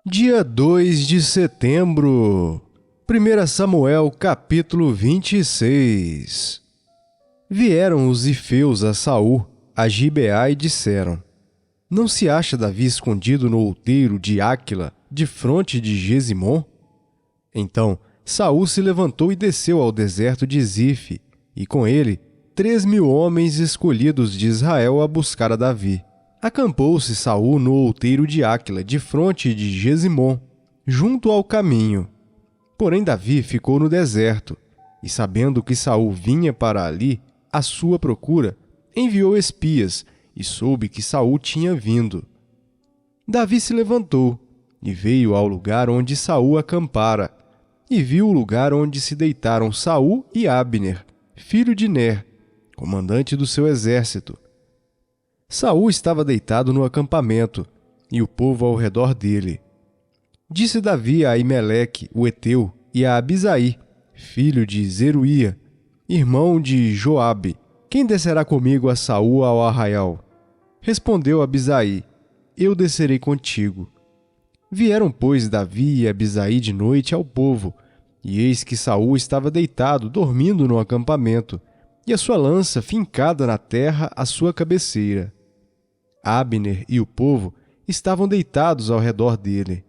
Dia 2 de setembro, 1 Samuel capítulo 26. Vieram os ifeus a Saul, a Gibeá, e disseram: Não se acha Davi escondido no outeiro de Áquila, defronte de Gesimom? Então Saul se levantou e desceu ao deserto de Zife, e com ele 3.000 homens escolhidos de Israel a buscar a Davi. Acampou-se Saul no outeiro de Áquila, defronte de Gesimom, junto ao caminho. Porém Davi ficou no deserto, e sabendo que Saul vinha para ali, à sua procura, enviou espias, e soube que Saul tinha vindo. Davi se levantou, e veio ao lugar onde Saul acampara, e viu o lugar onde se deitaram Saul e Abner, filho de Ner, comandante do seu exército. Saul estava deitado no acampamento, e o povo ao redor dele. Disse Davi a Aimeleque, o heteu, e a Abisaí, filho de Zeruía, irmão de Joabe: Quem descerá comigo a Saul ao arraial? Respondeu Abisaí: Eu descerei contigo. Vieram, pois, Davi e Abisaí de noite ao povo, e eis que Saul estava deitado, dormindo no acampamento, e a sua lança fincada na terra à sua cabeceira. Abner e o povo estavam deitados ao redor dele.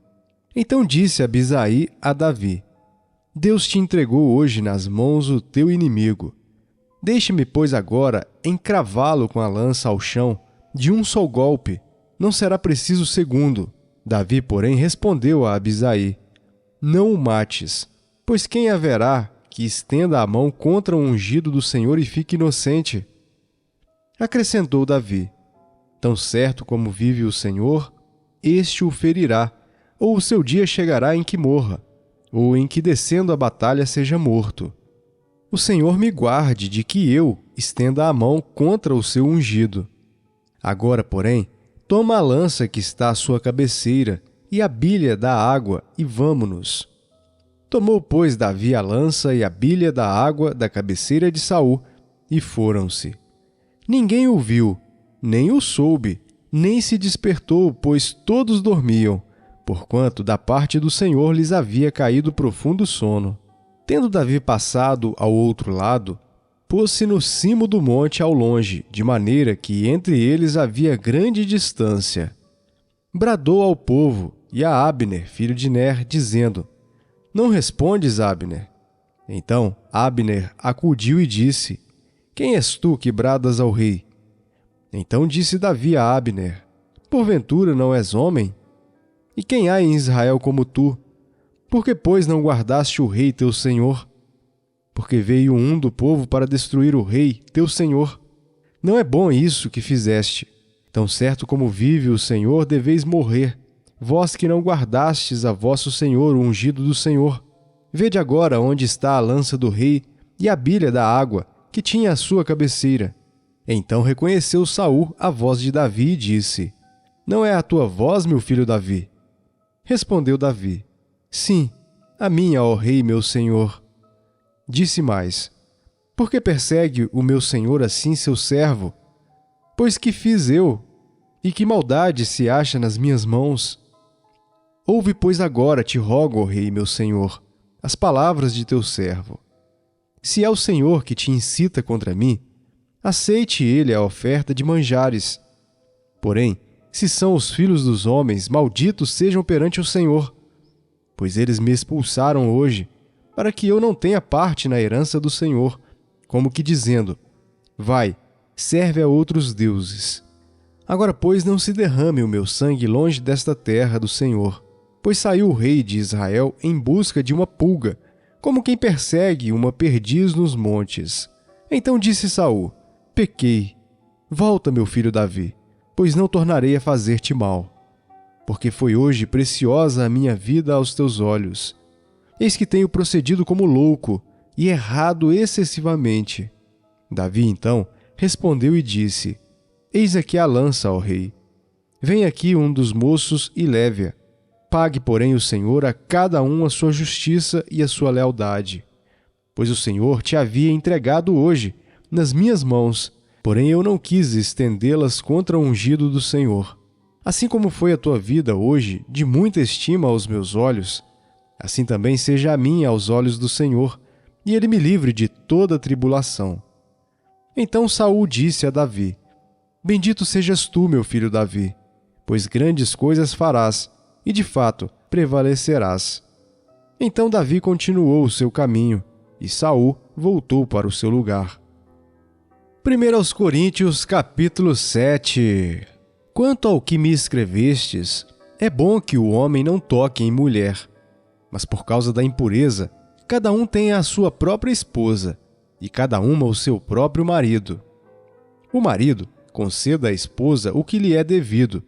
Então disse Abisaí a Davi: Deus te entregou hoje nas mãos o teu inimigo. Deixe-me, pois, agora encravá-lo com a lança ao chão, de um só golpe, não será preciso segundo. Davi, porém, respondeu a Abisaí: Não o mates, pois quem haverá que estenda a mão contra o ungido do Senhor e fique inocente? Acrescentou Davi: Tão certo como vive o Senhor, este o ferirá, ou o seu dia chegará em que morra, ou em que descendo a batalha seja morto. O Senhor me guarde de que eu estenda a mão contra o seu ungido. Agora, porém, toma a lança que está à sua cabeceira e a bilha da água, e vamo-nos. Tomou, pois, Davi a lança e a bilha da água da cabeceira de Saul, e foram-se. Ninguém o viu, nem o soube, nem se despertou, pois todos dormiam, porquanto da parte do Senhor lhes havia caído profundo sono. Tendo Davi passado ao outro lado, pôs-se no cimo do monte ao longe, de maneira que entre eles havia grande distância. Bradou ao povo e a Abner, filho de Ner, dizendo: Não respondes, Abner? Então Abner acudiu e disse: Quem és tu que bradas ao rei? Então disse Davi a Abner: Porventura não és homem? E quem há em Israel como tu? Por que, pois, não guardaste o rei teu senhor? Porque veio um do povo para destruir o rei teu senhor. Não é bom isso que fizeste. Tão certo como vive o Senhor, deveis morrer, vós que não guardastes a vosso senhor, o ungido do Senhor. Vede agora onde está a lança do rei e a bilha da água, que tinha à sua cabeceira. Então reconheceu Saul a voz de Davi e disse: Não é a tua voz, meu filho Davi? Respondeu Davi: Sim, a minha, ó rei, meu senhor. Disse mais: Por que persegue o meu senhor assim seu servo? Pois que fiz eu? E que maldade se acha nas minhas mãos? Ouve, pois, agora, te rogo, ó rei, meu senhor, as palavras de teu servo. Se é o Senhor que te incita contra mim, aceite ele a oferta de manjares. Porém, se são os filhos dos homens, malditos sejam perante o Senhor, pois eles me expulsaram hoje, para que eu não tenha parte na herança do Senhor, como que dizendo: Vai, serve a outros deuses. Agora, pois, não se derrame o meu sangue longe desta terra do Senhor, pois saiu o rei de Israel em busca de uma pulga, como quem persegue uma perdiz nos montes. Então disse Saul: Pequei. Volta, meu filho Davi, pois não tornarei a fazer-te mal. Porque foi hoje preciosa a minha vida aos teus olhos. Eis que tenho procedido como louco e errado excessivamente. Davi, então, respondeu e disse: Eis aqui a lança, ó rei. Vem aqui um dos moços e leve-a. Pague, porém, o Senhor a cada um a sua justiça e a sua lealdade. Pois o Senhor te havia entregado hoje nas minhas mãos, porém eu não quis estendê-las contra o ungido do Senhor. Assim como foi a tua vida hoje de muita estima aos meus olhos, assim também seja a minha aos olhos do Senhor, e ele me livre de toda tribulação. Então Saul disse a Davi: Bendito sejas tu, meu filho Davi, pois grandes coisas farás, e de fato prevalecerás. Então Davi continuou o seu caminho, e Saul voltou para o seu lugar. 1 Coríntios, capítulo 7. Quanto ao que me escrevestes, é bom que o homem não toque em mulher, mas por causa da impureza, cada um tem a sua própria esposa, e cada uma o seu próprio marido. O marido conceda à esposa o que lhe é devido,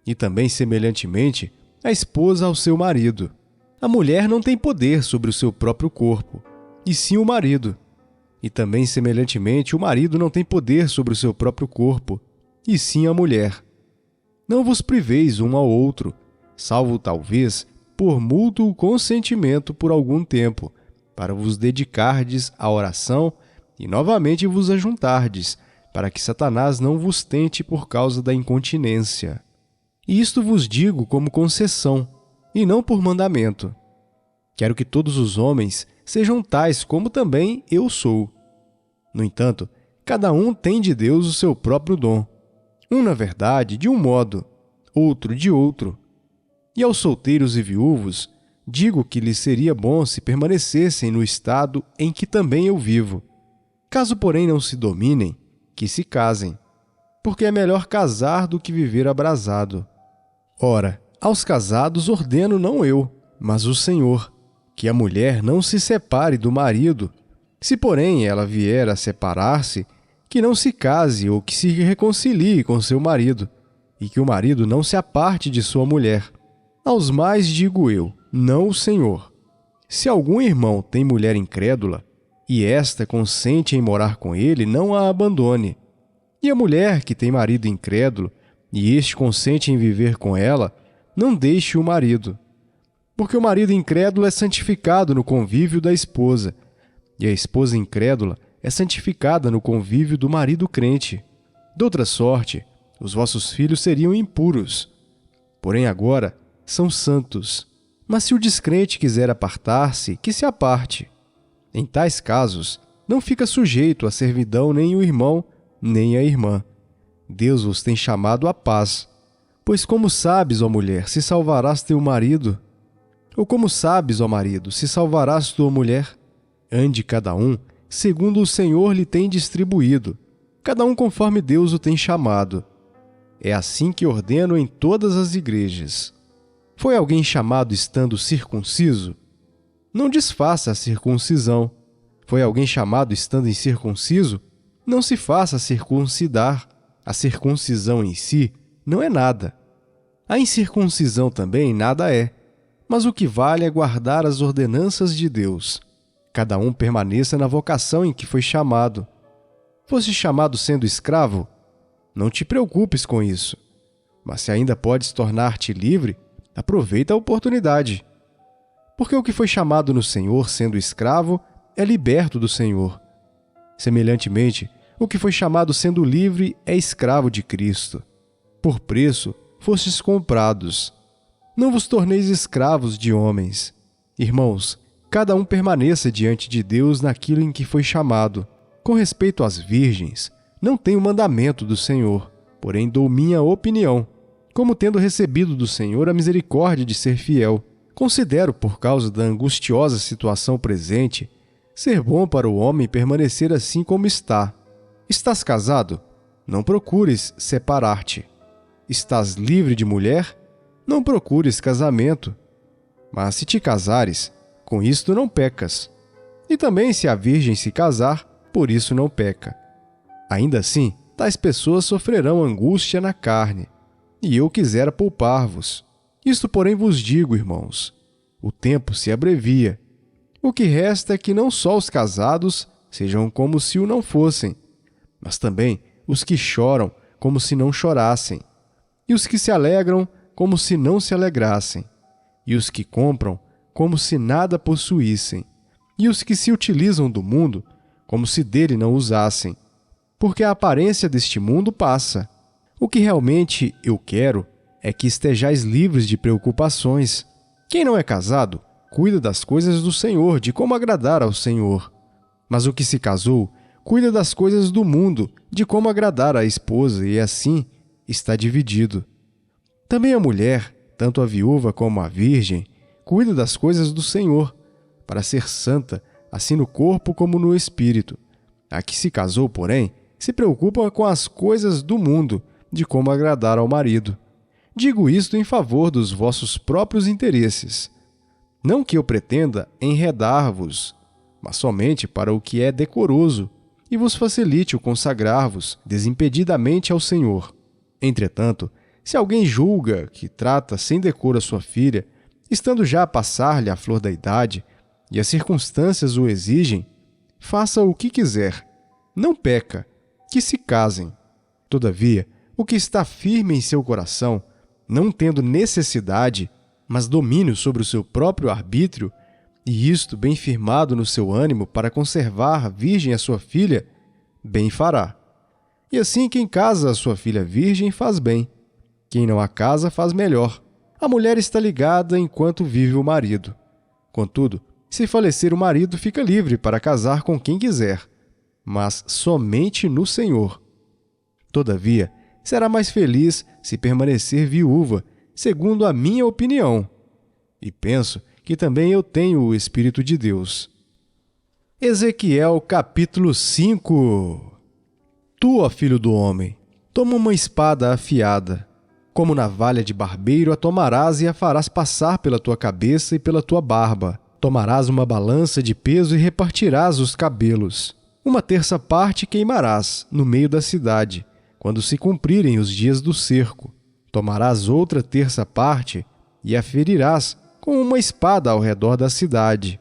e também, semelhantemente, a esposa ao seu marido. A mulher não tem poder sobre o seu próprio corpo, e sim o marido. E também, semelhantemente, o marido não tem poder sobre o seu próprio corpo, e sim a mulher. Não vos priveis um ao outro, salvo talvez por mútuo consentimento por algum tempo, para vos dedicardes à oração e novamente vos ajuntardes, para que Satanás não vos tente por causa da incontinência. E isto vos digo como concessão, e não por mandamento. Quero que todos os homens sejam tais como também eu sou. No entanto, cada um tem de Deus o seu próprio dom. Um, na verdade, de um modo, outro de outro. E aos solteiros e viúvos, digo que lhes seria bom se permanecessem no estado em que também eu vivo. Caso, porém, não se dominem, que se casem, porque é melhor casar do que viver abrasado. Ora, aos casados ordeno não eu, mas o Senhor, que a mulher não se separe do marido. Se, porém, ela vier a separar-se, que não se case ou que se reconcilie com seu marido, e que o marido não se aparte de sua mulher. Aos mais digo eu, não o Senhor. Se algum irmão tem mulher incrédula, e esta consente em morar com ele, não a abandone. E a mulher que tem marido incrédulo, e este consente em viver com ela, não deixe o marido. Porque o marido incrédulo é santificado no convívio da esposa, e a esposa incrédula é santificada no convívio do marido crente. De outra sorte, os vossos filhos seriam impuros. Porém agora são santos. Mas se o descrente quiser apartar-se, que se aparte. Em tais casos, não fica sujeito à servidão nem o irmão, nem a irmã. Deus vos tem chamado à paz. Pois como sabes, ó mulher, se salvarás teu marido? Ou como sabes, ó marido, se salvarás tua mulher? Ande cada um segundo o Senhor lhe tem distribuído, cada um conforme Deus o tem chamado. É assim que ordeno em todas as igrejas. Foi alguém chamado estando circunciso? Não desfaça a circuncisão. Foi alguém chamado estando incircunciso? Não se faça circuncidar. A circuncisão em si não é nada. A incircuncisão também nada é, mas o que vale é guardar as ordenanças de Deus. Cada um permaneça na vocação em que foi chamado. Foste chamado sendo escravo? Não te preocupes com isso. Mas se ainda podes tornar-te livre, aproveita a oportunidade. Porque o que foi chamado no Senhor sendo escravo é liberto do Senhor. Semelhantemente, o que foi chamado sendo livre é escravo de Cristo. Por preço fostes comprados. Não vos torneis escravos de homens. Irmãos, cada um permaneça diante de Deus naquilo em que foi chamado. Com respeito às virgens, não tenho mandamento do Senhor, porém dou minha opinião, como tendo recebido do Senhor a misericórdia de ser fiel. Considero, por causa da angustiosa situação presente, ser bom para o homem permanecer assim como está. Estás casado? Não procures separar-te. Estás livre de mulher? Não procures casamento. Mas se te casares, com isto não pecas. E também se a virgem se casar, por isso não peca. Ainda assim, tais pessoas sofrerão angústia na carne, e eu quisera poupar-vos. Isto, porém, vos digo, irmãos, o tempo se abrevia. O que resta é que não só os casados sejam como se o não fossem, mas também os que choram como se não chorassem, e os que se alegram como se não se alegrassem, e os que compram como se nada possuíssem, e os que se utilizam do mundo como se dele não usassem, porque a aparência deste mundo passa. O que realmente eu quero é que estejais livres de preocupações. Quem não é casado, cuida das coisas do Senhor, de como agradar ao Senhor. Mas o que se casou, cuida das coisas do mundo, de como agradar à esposa, e assim está dividido. Também a mulher, tanto a viúva como a virgem, cuida das coisas do Senhor, para ser santa, assim no corpo como no espírito. A que se casou, porém, se preocupa com as coisas do mundo, de como agradar ao marido. Digo isto em favor dos vossos próprios interesses. Não que eu pretenda enredar-vos, mas somente para o que é decoroso, e vos facilite o consagrar-vos desimpedidamente ao Senhor. Entretanto, se alguém julga que trata sem decoro a sua filha, estando já a passar-lhe a flor da idade, e as circunstâncias o exigem, faça o que quiser. Não peca, que se casem. Todavia, o que está firme em seu coração, não tendo necessidade, mas domínio sobre o seu próprio arbítrio, e isto bem firmado no seu ânimo para conservar virgem a sua filha, bem fará. E assim quem casa a sua filha virgem faz bem. Quem não a casa faz melhor. A mulher está ligada enquanto vive o marido. Contudo, se falecer o marido, fica livre para casar com quem quiser, mas somente no Senhor. Todavia, será mais feliz se permanecer viúva, segundo a minha opinião. E penso que também eu tenho o Espírito de Deus. Ezequiel capítulo 5. Tu, ó filho do homem, toma uma espada afiada. Como navalha de barbeiro a tomarás e a farás passar pela tua cabeça e pela tua barba. Tomarás uma balança de peso e repartirás os cabelos. Uma terça parte queimarás no meio da cidade, quando se cumprirem os dias do cerco. Tomarás outra terça parte e a ferirás com uma espada ao redor da cidade.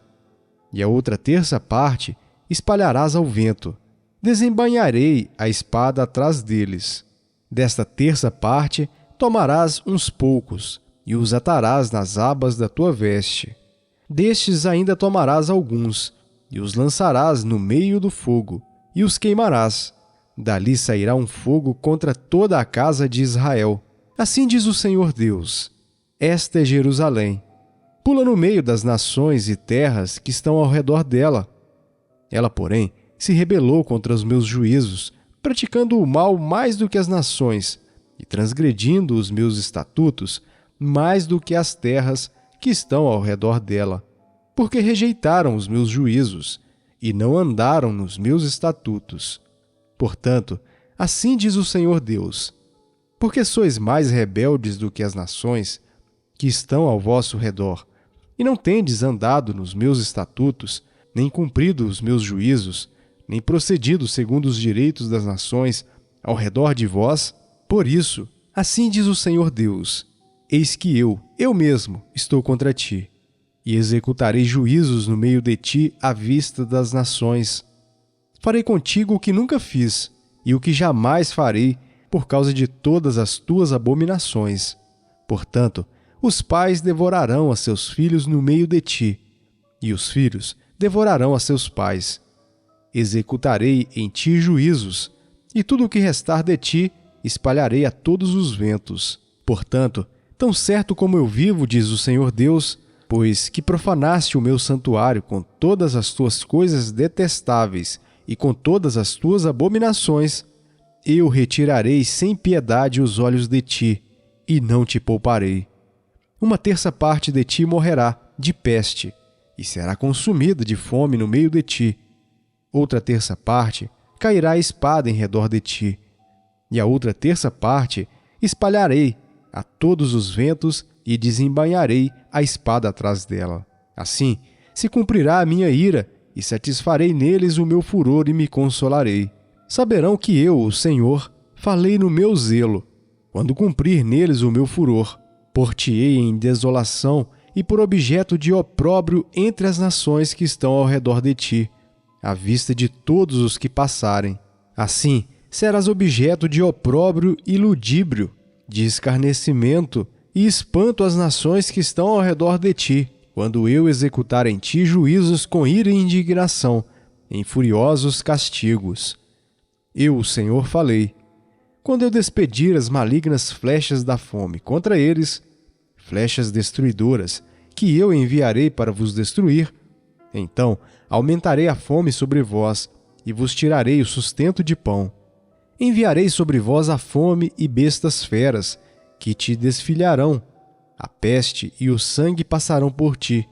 E a outra terça parte espalharás ao vento. Desembainharei a espada atrás deles. Desta terça parte tomarás uns poucos e os atarás nas abas da tua veste. Destes ainda tomarás alguns e os lançarás no meio do fogo e os queimarás. Dali sairá um fogo contra toda a casa de Israel. Assim diz o Senhor Deus: esta é Jerusalém. Pula no meio das nações e terras que estão ao redor dela. Ela, porém, se rebelou contra os meus juízos, praticando o mal mais do que as nações, e transgredindo os meus estatutos mais do que as terras que estão ao redor dela, porque rejeitaram os meus juízos e não andaram nos meus estatutos. Portanto, assim diz o Senhor Deus: porque sois mais rebeldes do que as nações que estão ao vosso redor, e não tendes andado nos meus estatutos, nem cumprido os meus juízos, nem procedido segundo os direitos das nações ao redor de vós, por isso, assim diz o Senhor Deus: eis que eu mesmo, estou contra ti, e executarei juízos no meio de ti à vista das nações. Farei contigo o que nunca fiz, e o que jamais farei, por causa de todas as tuas abominações. Portanto, os pais devorarão a seus filhos no meio de ti, e os filhos devorarão a seus pais. Executarei em ti juízos, e tudo o que restar de ti espalharei a todos os ventos. Portanto, tão certo como eu vivo, diz o Senhor Deus, pois que profanaste o meu santuário com todas as tuas coisas detestáveis e com todas as tuas abominações, eu retirarei sem piedade os olhos de ti, e não te pouparei. Uma terça parte de ti morrerá de peste, e será consumida de fome no meio de ti. Outra terça parte cairá a espada em redor de ti, e a outra terça parte espalharei a todos os ventos e desembainharei a espada atrás dela. Assim se cumprirá a minha ira, e satisfarei neles o meu furor e me consolarei. Saberão que eu, o Senhor, falei no meu zelo, quando cumprir neles o meu furor. Por-te-ei em desolação e por objeto de opróbrio entre as nações que estão ao redor de ti, à vista de todos os que passarem. Assim, serás objeto de opróbrio e ludíbrio, de escarnecimento e espanto às nações que estão ao redor de ti, quando eu executar em ti juízos com ira e indignação, em furiosos castigos. Eu, o Senhor, falei. Quando eu despedir as malignas flechas da fome contra eles, flechas destruidoras, que eu enviarei para vos destruir, então aumentarei a fome sobre vós e vos tirarei o sustento de pão. Enviarei sobre vós a fome e bestas feras, que te desfilharão. A peste e o sangue passarão por ti,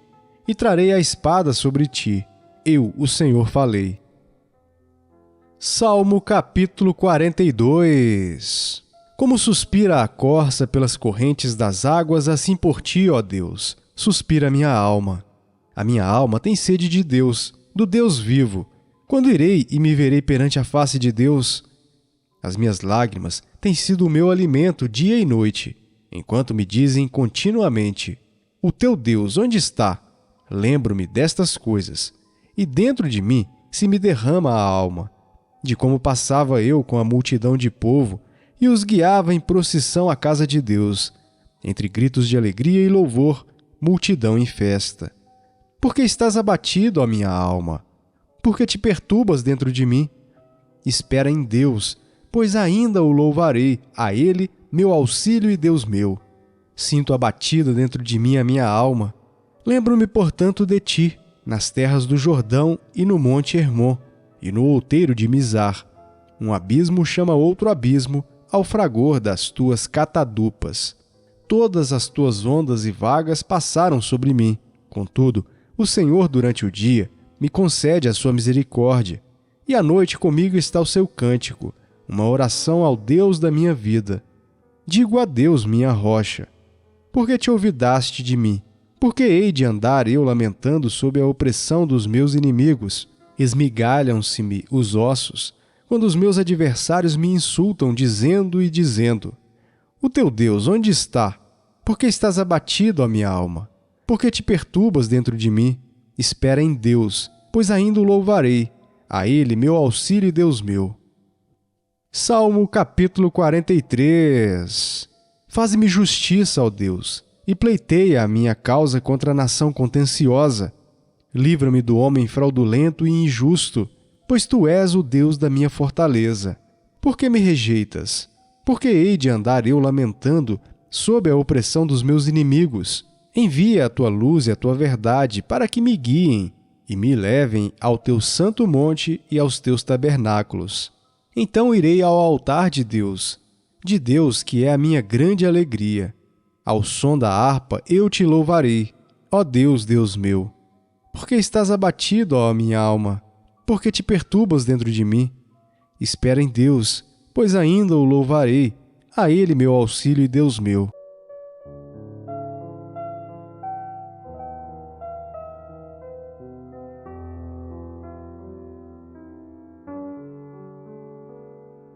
e trarei a espada sobre ti. Eu, o Senhor, falei. Salmo capítulo 42. Como suspira a corça pelas correntes das águas, assim por ti, ó Deus, suspira a minha alma. A minha alma tem sede de Deus, do Deus vivo. Quando irei e me verei perante a face de Deus? As minhas lágrimas têm sido o meu alimento dia e noite, enquanto me dizem continuamente: o teu Deus onde está? Lembro-me destas coisas, e dentro de mim se me derrama a alma, de como passava eu com a multidão de povo e os guiava em procissão à casa de Deus, entre gritos de alegria e louvor, multidão em festa. Porque estás abatido, ó minha alma? Porque te perturbas dentro de mim? Espera em Deus, pois ainda o louvarei, a Ele, meu auxílio e Deus meu. Sinto abatida dentro de mim a minha alma. Lembro-me, portanto, de ti, nas terras do Jordão e no monte Hermon, e no outeiro de Mizar. Um abismo chama outro abismo ao fragor das tuas catadupas. Todas as tuas ondas e vagas passaram sobre mim. Contudo, o Senhor, durante o dia, me concede a sua misericórdia, e à noite comigo está o seu cântico, uma oração ao Deus da minha vida. Digo a Deus, minha rocha: por que te olvidaste de mim? Por que hei de andar eu lamentando sob a opressão dos meus inimigos? Esmigalham-se-me os ossos, quando os meus adversários me insultam, dizendo: o teu Deus onde está? Por que estás abatido, ó minha alma? Por que te perturbas dentro de mim? Espera em Deus, pois ainda o louvarei, a Ele meu auxílio e Deus meu. Salmo capítulo 43. Faze-me justiça, ó Deus, e pleiteia a minha causa contra a nação contenciosa. Livra-me do homem fraudulento e injusto, pois tu és o Deus da minha fortaleza. Por que me rejeitas? Por que hei de andar eu lamentando sob a opressão dos meus inimigos? Envia a tua luz e a tua verdade para que me guiem e me levem ao teu santo monte e aos teus tabernáculos. Então irei ao altar de Deus que é a minha grande alegria. Ao som da harpa eu te louvarei, ó Deus, Deus meu. Por que estás abatido, ó minha alma? Por que te perturbas dentro de mim? Espera em Deus, pois ainda o louvarei, a Ele meu auxílio e Deus meu.